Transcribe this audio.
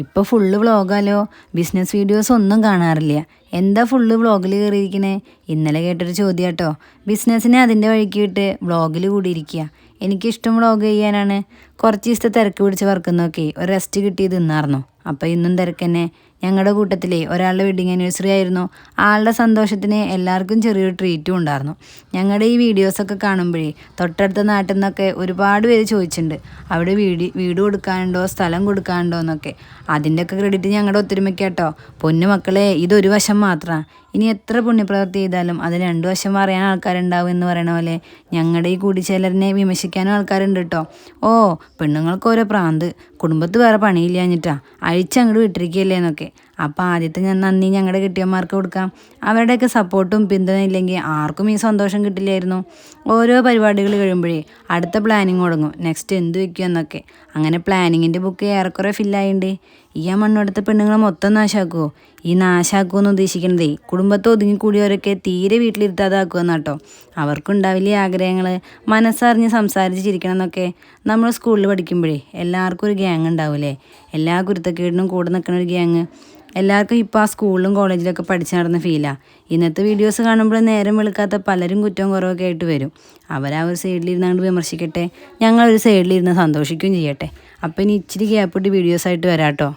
ഇപ്പോൾ full വ്ളോഗാലോ. Business videos ഒന്നും കാണാറില്ല. എന്താ ഫുള്ള് വ്ളോഗിൽ കയറിയിരിക്കണേ? ഇന്നലെ കേട്ടൊരു ചോദ്യം കേട്ടോ. ബിസിനസ്സിനെ അതിൻ്റെ വഴിക്ക് വിട്ട് വ്ളോഗിൽ കൂടിയിരിക്കുക. എനിക്കിഷ്ടം വ്ളോഗ് ചെയ്യാനാണ്. കുറച്ച് ദിവസത്തെ തിരക്ക് പിടിച്ച് വർക്കുന്നൊക്കെ ഒരു റെസ്റ്റ് കിട്ടിയത് ഇന്നായിരുന്നു. അപ്പോൾ ഇന്നും തിരക്ക് തന്നെ. ഞങ്ങളുടെ കൂട്ടത്തിലെ ഒരാളുടെ വെഡിങ് ആനിവേഴ്സറി ആയിരുന്നു. ആളുടെ സന്തോഷത്തിന് എല്ലാവർക്കും ചെറിയൊരു ട്രീറ്റും ഉണ്ടായിരുന്നു. ഞങ്ങളുടെ ഈ വീഡിയോസൊക്കെ കാണുമ്പോഴേ തൊട്ടടുത്ത നാട്ടിൽ നിന്നൊക്കെ ഒരുപാട് പേര് ചോദിച്ചിട്ടുണ്ട്, അവിടെ വീട് കൊടുക്കാനുണ്ടോ, സ്ഥലം കൊടുക്കാനുണ്ടോ എന്നൊക്കെ. അതിൻ്റെയൊക്കെ ക്രെഡിറ്റ് ഞങ്ങളുടെ ഒത്തൊരുമയ്ക്കാട്ടോ. പൊന്നു മക്കളെ, ഇതൊരു വശം മാത്രമാണ്. ഇനി എത്ര പുണ്യപ്രവൃത്തി ചെയ്താലും അതിന് 2 വശം പറയാൻ ആൾക്കാരുണ്ടാവും എന്ന് പറയണ പോലെ ഞങ്ങളുടെ ഈ കൂടിച്ചേലറിനെ വിമർശിക്കാനും ആൾക്കാരുണ്ട് കേട്ടോ. ഓ, പെണ്ണുങ്ങൾക്ക് ഓരോ പ്രാന്ത്, കുടുംബത്ത് വേറെ പണിയില്ലാഞ്ഞിട്ടാ, അഴിച്ചങ്ങോട്ട് വിട്ടിരിക്കുകയല്ലേ എന്നൊക്കെ. അപ്പോൾ ആദ്യത്തെ നന്ദി ഞങ്ങളുടെ കെട്ടിയന്മാർക്ക് കൊടുക്കാം. അവരുടെയൊക്കെ സപ്പോർട്ടും പിന്തുണയും ഇല്ലെങ്കിൽ ആർക്കും ഈ സന്തോഷം കിട്ടില്ലായിരുന്നു. ഓരോ പരിപാടികൾ കഴിയുമ്പോഴേ അടുത്ത പ്ലാനിങ് തുടങ്ങും, നെക്സ്റ്റ് എന്ത് വയ്ക്കും എന്നൊക്കെ. അങ്ങനെ പ്ലാനിങ്ങിൻ്റെ ബുക്ക് ഏറെക്കുറെ ഫില്ലായിട്ടുണ്ട്. ഈ മണ്ണെടുത്ത പെണ്ണുങ്ങളെ മൊത്തം നാശാക്കുമോ? ഈ നാശാക്കുമെന്ന് ഉദ്ദേശിക്കുന്നതേ കുടുംബത്തെ ഒതുങ്ങിക്കൂടിയവരൊക്കെ തീരെ വീട്ടിലിരുത്താതാക്കുമെന്നാട്ടോ. അവർക്കുണ്ടാവില്ല ആഗ്രഹങ്ങൾ, മനസ്സറിഞ്ഞ് സംസാരിച്ച് ചിരിക്കണം എന്നൊക്കെ. നമ്മൾ സ്കൂളിൽ പഠിക്കുമ്പോഴേ എല്ലാവർക്കും ഒരു ഗ്യാങ് ഉണ്ടാവില്ലേ? എല്ലാ കുരുത്തക്കേടിനും കൂടെ നിൽക്കുന്ന ഒരു ഗ്യാങ്. എല്ലാവർക്കും ഇപ്പോൾ ആ സ്കൂളിലും കോളേജിലൊക്കെ പഠിച്ച് നടന്ന ഫീലാണ്. ഇന്നത്തെ വീഡിയോസ് കാണുമ്പോൾ നേരം വെളുക്കാത്ത പലരും കുറ്റവും കുറവൊക്കെ ആയിട്ട് വരും. അവരാ ഒരു സൈഡിലിരുന്നാണ്ട് വിമർശിക്കട്ടെ, ഞങ്ങളൊരു സൈഡിലിരുന്ന് സന്തോഷിക്കുകയും ചെയ്യട്ടെ. അപ്പോൾ ഇനി ഇച്ചിരി ഗ്യാപ്പിട്ട് വീഡിയോസായിട്ട് വരാം കേട്ടോ.